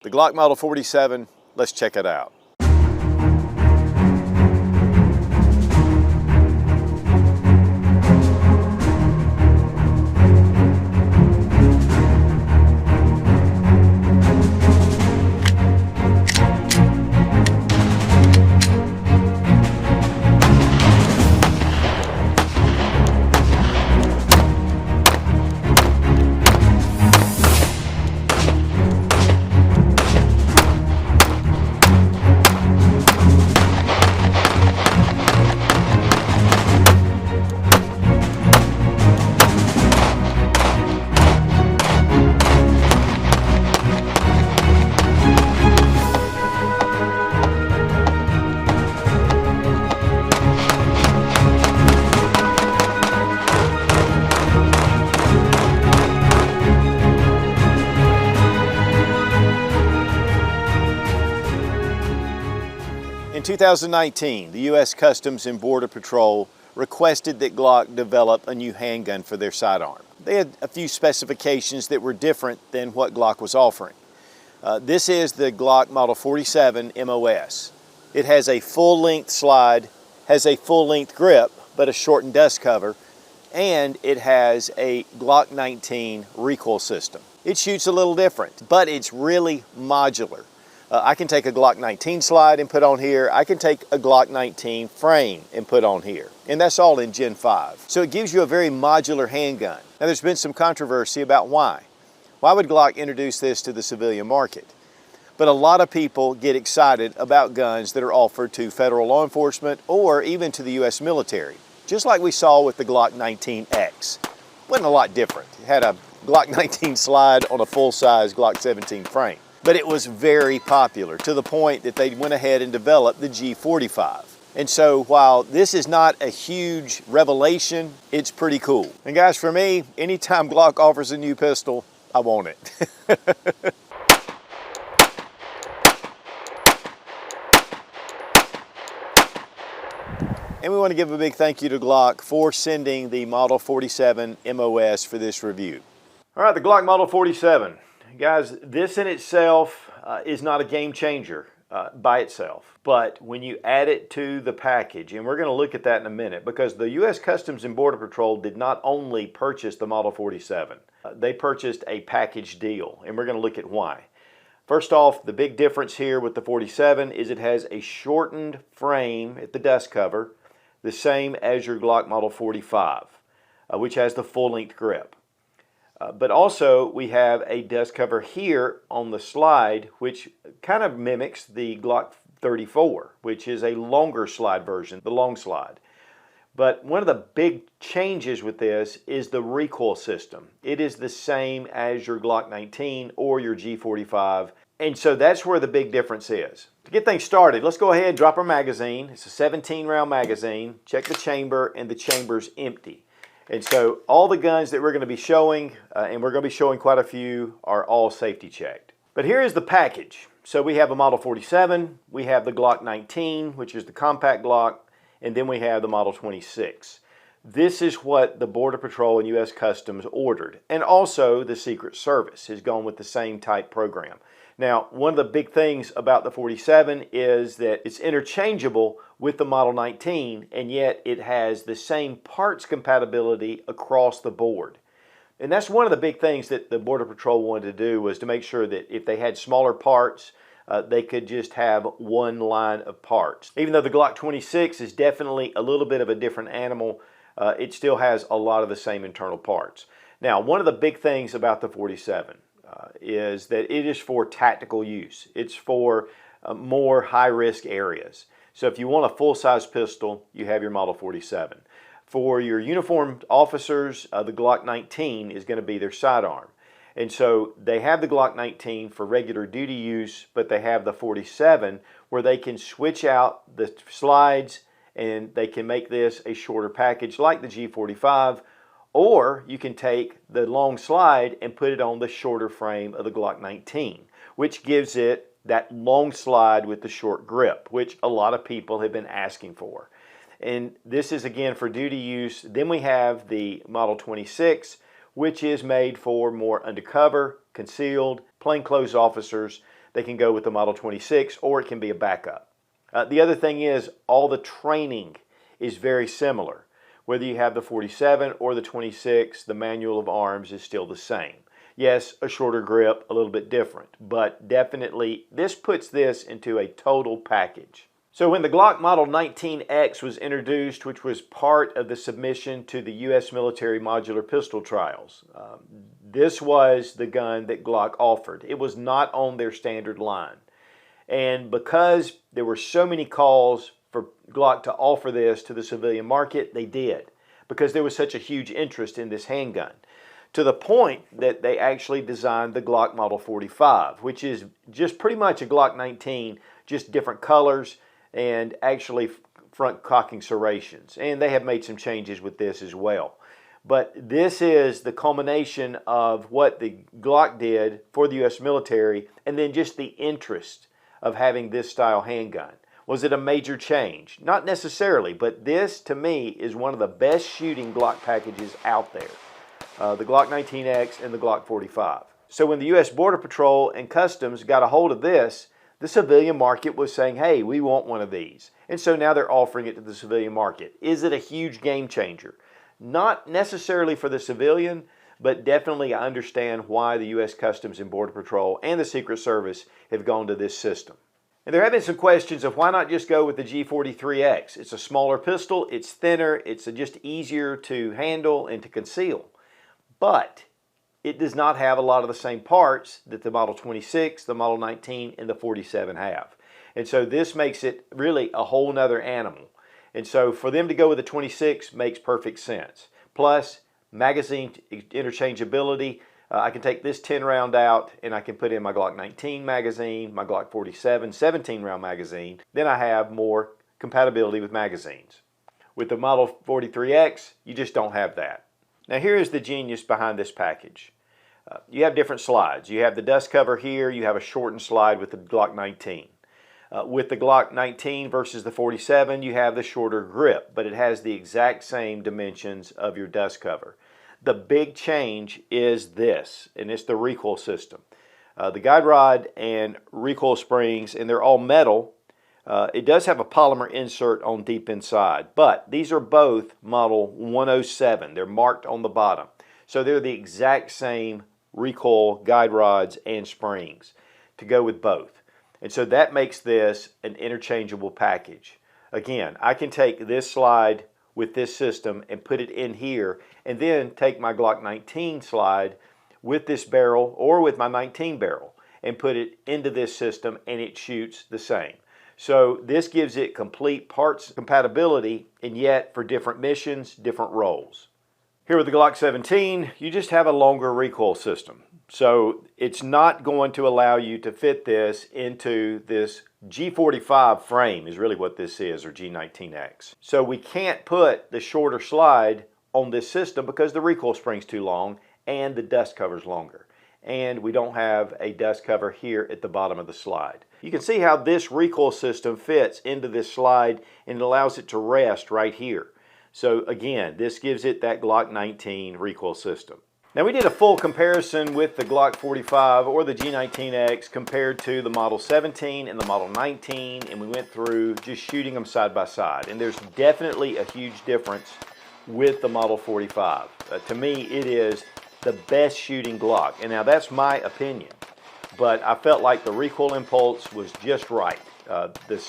The Glock Model 47, let's check it out. In 2019, the U.S. Customs and Border Patrol requested that Glock develop a new handgun for their sidearm. They had a few specifications that were different than what Glock was offering. This is the Glock Model 47 MOS. It has a full-length slide, has a full-length grip, but a shortened dust cover, and it has a Glock 19 recoil system. It shoots a little different, but it's really modular. I can take a Glock 19 slide and put on here. I can take a Glock 19 frame and put on here. And that's all in Gen 5. So it gives you a very modular handgun. Now there's been some controversy about why. Why would Glock introduce this to the civilian market? But a lot of people get excited about guns that are offered to federal law enforcement or even to the U.S. military. Just like we saw with the Glock 19X. Wasn't a lot different. It had a Glock 19 slide on a full-size Glock 17 frame. But it was very popular to the point that they went ahead and developed the G45. And so while this is not a huge revelation, it's pretty cool. And guys, for me, anytime Glock offers a new pistol, I want it. And we want to give a big thank you to Glock for sending the Model 47 MOS for this review. All right, the Glock Model 47. Guys, this in itself is not a game changer by itself, but when you add it to the package, and we're going to look at that in a minute, because the U.S. Customs and Border Patrol did not only purchase the Model 47, they purchased a package deal, and we're going to look at why. First off, the big difference here with the 47 is it has a shortened frame at the dust cover, the same as your Glock Model 45, which has the full-length grip. But also we have a dust cover here on the slide, which kind of mimics the Glock 34, which is a longer slide version, the long slide. But one of the big changes with this is the recoil system. It is the same as your Glock 19 or your G45. And so that's where the big difference is. To get things started, let's go ahead and drop our magazine. It's a 17-round magazine. Check the chamber, and the chamber's empty. And so all the guns that we're going to be showing, and we're going to be showing quite a few, are all safety checked. But here is the package. So we have a Model 47, we have the Glock 19, which is the compact Glock, and then we have the Model 26. This is what the Border Patrol and U.S. Customs ordered. And also the Secret Service has gone with the same type program. Now, one of the big things about the 47 is that it's interchangeable with the Model 19, and yet it has the same parts compatibility across the board. And that's one of the big things that the Border Patrol wanted to do, was to make sure that if they had smaller parts, they could just have one line of parts. Even though the Glock 26 is definitely a little bit of a different animal, it still has a lot of the same internal parts. Now, one of the big things about the 47 is that it is for tactical use. It's for more high-risk areas. So if you want a full-size pistol, you have your Model 47. For your uniformed officers, the Glock 19 is going to be their sidearm. And so they have the Glock 19 for regular duty use, but they have the 47 where they can switch out the slides and they can make this a shorter package like the G45, or you can take the long slide and put it on the shorter frame of the Glock 19, which gives it that long slide with the short grip, which a lot of people have been asking for. And this is again for duty use. Then we have the Model 26, which is made for more undercover, concealed, plainclothes officers. they can go with the Model 26, or it can be a backup. The other thing is all the training is very similar. Whether you have the 47 or the 26, the manual of arms is still the same. Yes, a shorter grip, a little bit different, but definitely this puts this into a total package. So when the Glock Model 19X was introduced, which was part of the submission to the U.S. military modular pistol trials, this was the gun that Glock offered. It was not on their standard line. And because there were so many calls for Glock to offer this to the civilian market, they did, because there was such a huge interest in this handgun. To the point that they actually designed the Glock Model 45, which is just pretty much a Glock 19, just different colors and actually front cocking serrations. And they have made some changes with this as well. But this is the culmination of what the Glock did for the U.S. military, and then just the interest of having this style handgun. Was it a major change? Not necessarily, but this to me is one of the best shooting Glock packages out there. The Glock 19X and the Glock 45. So when the U.S. Border Patrol and Customs got a hold of this, the civilian market was saying, hey, we want one of these. And so now they're offering it to the civilian market. Is it a huge game changer? Not necessarily for the civilian, but definitely I understand why the U.S. Customs and Border Patrol and the Secret Service have gone to this system. And there have been some questions of why not just go with the G43X. It's a smaller pistol, it's thinner, it's just easier to handle and to conceal. But it does not have a lot of the same parts that the Model 26, the Model 19, and the 47 have. And so this makes it really a whole nother animal. And so for them to go with the 26 makes perfect sense. Plus, magazine interchangeability. I can take this 10 round out and I can put in my Glock 19 magazine, my Glock 47 17 round magazine. Then I have more compatibility with magazines. With the Model 43X, you just don't have that. Now here is the genius behind this package. You have different slides. You have the dust cover here, you have a shortened slide with the Glock 19. With the Glock 19 versus the 47, you have the shorter grip, but it has the exact same dimensions of your dust cover. The big change is this, and it's the recoil system. The guide rod and recoil springs, and they're all metal. It does have a polymer insert on deep inside, but these are both model 107. They're marked on the bottom. So they're the exact same recoil guide rods and springs to go with both. And so that makes this an interchangeable package. Again, I can take this slide with this system and put it in here, and then take my Glock 19 slide with this barrel or with my 19 barrel and put it into this system, and it shoots the same. So this gives it complete parts compatibility, and yet for different missions, different roles. Here with the Glock 17, you just have a longer recoil system. So it's not going to allow you to fit this into this G45 frame is really what this is, or G19X. So we can't put the shorter slide on this system because the recoil spring's too long and the dust cover's longer. And we don't have a dust cover here at the bottom of the slide. You can see how this recoil system fits into this slide, and it allows it to rest right here. So again, this gives it that Glock 19 recoil system. Now we did a full comparison with the Glock 45 or the G19X compared to the Model 17 and the Model 19, and we went through just shooting them side by side. And there's definitely a huge difference with the Model 45. To me, it is the best shooting Glock. And now that's my opinion, but I felt like the recoil impulse was just right. The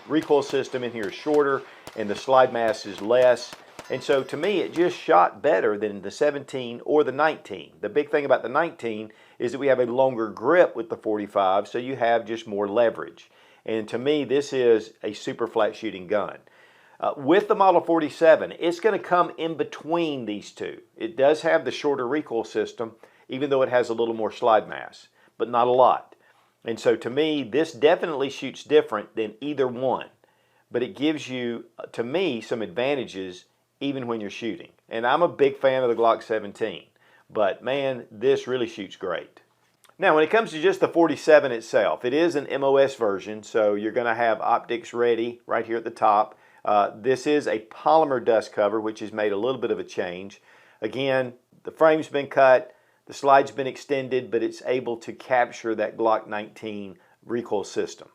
recoil system in here is shorter and the slide mass is less. And so to me, it just shot better than the 17 or the 19. The big thing about the 19 is that we have a longer grip with the 45, so you have just more leverage. And to me, this is a super flat shooting gun. With the Model 47, it's going to come in between these two. It does have the shorter recoil system, even though it has a little more slide mass, but not a lot. And so to me, this definitely shoots different than either one. But it gives you, to me, some advantages even when you're shooting. And I'm a big fan of the Glock 17, but man, this really shoots great. Now, when it comes to just the 47 itself, it is an MOS version, so you're going to have optics ready right here at the top. This is a polymer dust cover, which has made a little bit of a change. Again, the frame's been cut, the slide's been extended, but it's able to capture that Glock 19 recoil system.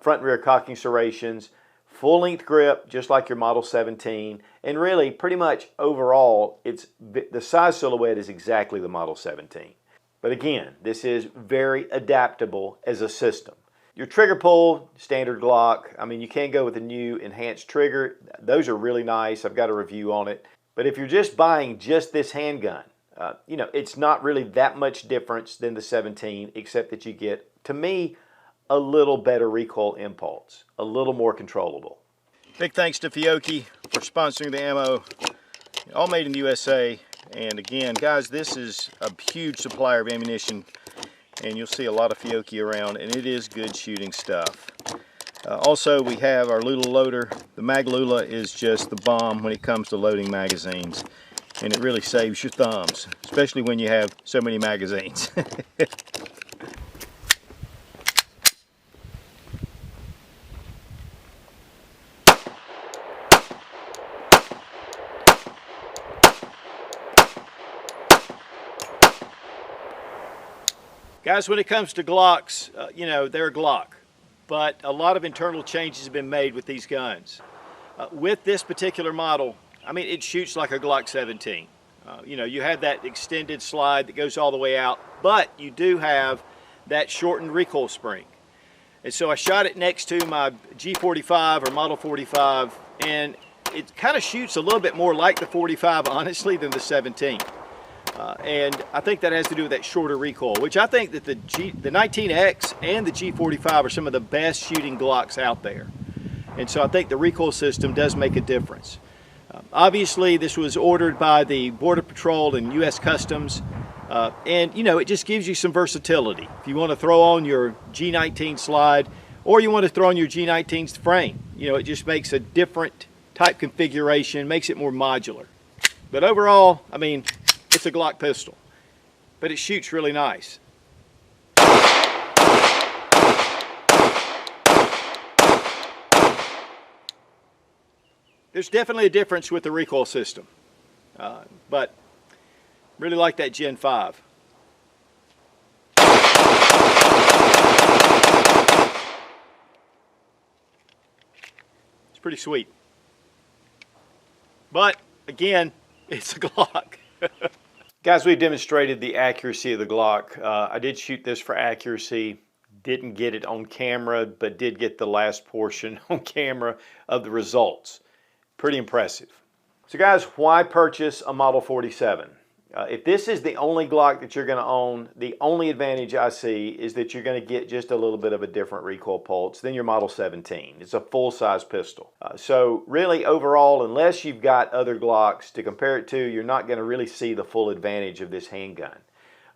Front and rear cocking serrations, full length grip, just like your Model 17, and really pretty much overall, the size silhouette is exactly the Model 17. But again, this is very adaptable as a system. Your trigger pull, standard Glock. I mean, you can go with a new enhanced trigger. Those are really nice. I've got a review on it. But if you're just buying just this handgun, you know, it's not really that much difference than the 17, except that you get, to me, a little better recoil impulse, a little more controllable. Big thanks to Fiocchi for sponsoring the ammo. All made in the USA. And again, guys, this is a huge supplier of ammunition, and you'll see a lot of Fiocchi around, and it is good shooting stuff. Also, we have our Lula loader. The Mag Lula is just the bomb when it comes to loading magazines, and it really saves your thumbs, especially when you have so many magazines. Guys, when it comes to Glocks, you know, they're a Glock, but a lot of internal changes have been made with these guns. With this particular model, I mean, it shoots like a Glock 17. You know, you have that extended slide that goes all the way out, but you do have that shortened recoil spring. And so I shot it next to my G45 or Model 45, and it kind of shoots a little bit more like the 45, honestly, than the 17. And I think that has to do with that shorter recoil, which I think that the 19X and the G45 are some of the best shooting Glocks out there. And so I think the recoil system does make a difference. Obviously, this was ordered by the Border Patrol and U.S. Customs, and you know, it just gives you some versatility. If you want to throw on your G19 slide, or you want to throw on your G19's frame, you know, it just makes a different type configuration, makes it more modular. But overall, I mean, it's a Glock pistol, but it shoots really nice. There's definitely a difference with the recoil system, but really like that Gen 5. It's pretty sweet. But again, it's a Glock. Guys, we've demonstrated the accuracy of the Glock. I did shoot this for accuracy, didn't get it on camera, but did get the last portion on camera of the results. Pretty impressive. So guys, why purchase a Model 47? If this is the only Glock that you're going to own, the only advantage I see is that you're going to get just a little bit of a different recoil pulse than your Model 17. It's a full-size pistol. So really, overall, unless you've got other Glocks to compare it to, you're not going to really see the full advantage of this handgun.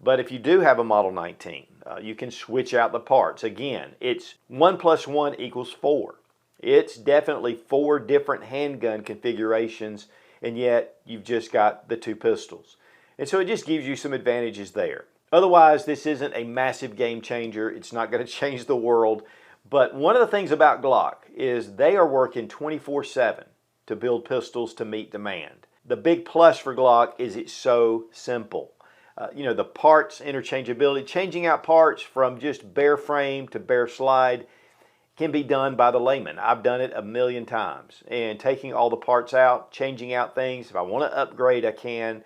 But if you do have a Model 19, you can switch out the parts. Again, it's 1 + 1 = 4. It's definitely 4 different handgun configurations, and yet you've just got the 2 pistols. And so it just gives you some advantages there. Otherwise, this isn't a massive game changer. It's not going to change the world. But one of the things about Glock is they are working 24/7 to build pistols to meet demand. The big plus for Glock is it's so simple. You know, the parts interchangeability, changing out parts from just bare frame to bare slide can be done by the layman. I've done it a million times. And taking all the parts out, changing out things. If I want to upgrade, I can.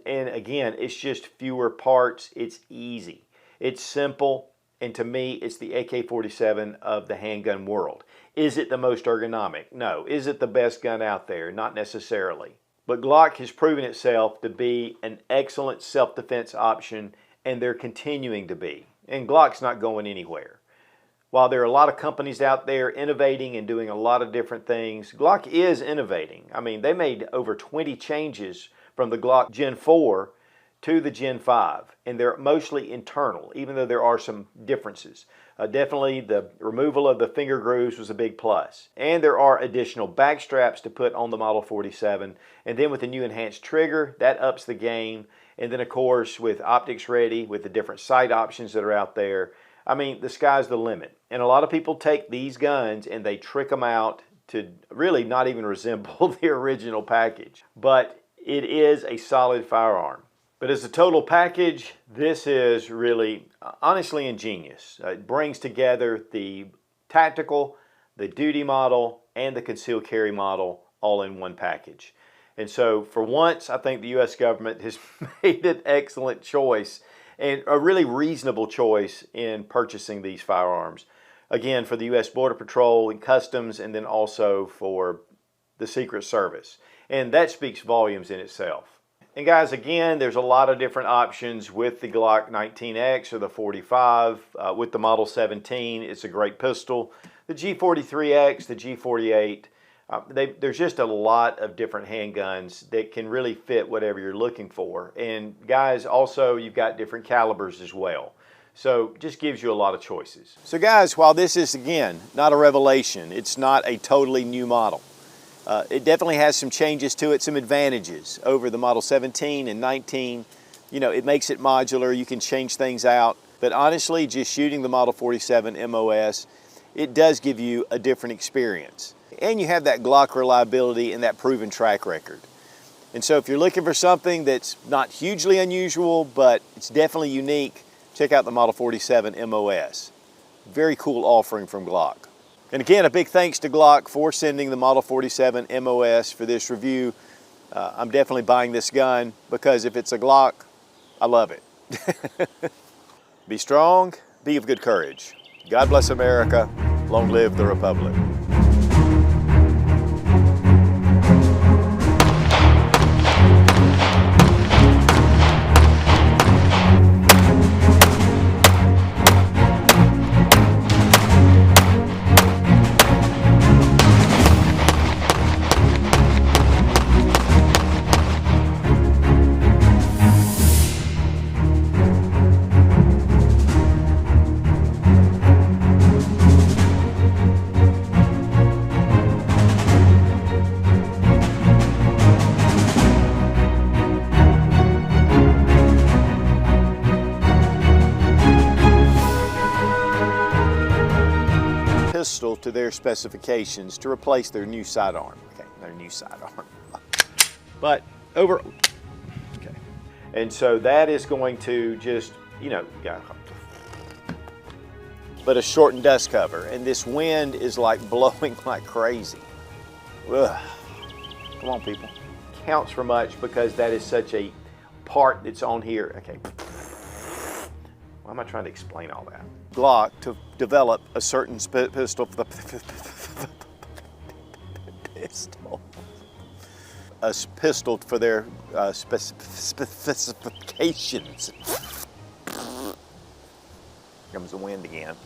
And again, it's just fewer parts. It's easy. It's simple. And to me, it's the AK-47 of the handgun world. Is it the most ergonomic? No. Is it the best gun out there? Not necessarily. But Glock has proven itself to be an excellent self-defense option, and they're continuing to be. And Glock's not going anywhere. While there are a lot of companies out there innovating and doing a lot of different things, Glock is innovating. I mean, they made over 20 changes from the Glock Gen 4 to the Gen 5, and they're mostly internal, even though there are some differences. Definitely the removal of the finger grooves was a big plus. And there are additional back straps to put on the Model 47, and then with the new enhanced trigger, that ups the game. And then of course, with optics ready, with the different sight options that are out there, I mean, the sky's the limit. And a lot of people take these guns and they trick them out to really not even resemble the original package. But it is a solid firearm. But as a total package, this is really, honestly, ingenious. It brings together the tactical, the duty model, and the concealed carry model all in one package. And so for once, I think the U.S. government has made an excellent choice and a really reasonable choice in purchasing these firearms. Again, for the U.S. Border Patrol and Customs, and then also for the Secret Service. And that speaks volumes in itself. And guys, again, there's a lot of different options with the Glock 19X or the 45, with the Model 17. It's a great pistol. The G43X, the G48, there's just a lot of different handguns that can really fit whatever you're looking for. And guys, also, you've got different calibers as well. So just gives you a lot of choices. So guys, while this is, again, not a revelation, it's not a totally new model. It definitely has some changes to it, some advantages over the Model 17 and 19. You know, it makes it modular, you can change things out. But honestly, just shooting the Model 47 MOS, it does give you a different experience. And you have that Glock reliability and that proven track record. And so if you're looking for something that's not hugely unusual, but it's definitely unique, check out the Model 47 MOS. Very cool offering from Glock. And again, a big thanks to Glock for sending the Model 47 MOS for this review. I'm definitely buying this gun because if it's a Glock, I love it. Be strong, be of good courage. God bless America. Long live the Republic. Pistol to their specifications to replace their new sidearm. Okay, their new sidearm. But okay. And so that is going to just, you know, but a shortened dust cover. And this wind is like blowing like crazy. Ugh. Come on, people. Counts for much because that is such a part that's on here. Okay. Why am I trying to explain all that? Glock to develop a certain pistol for the pistol for their specifications. Here comes the wind again.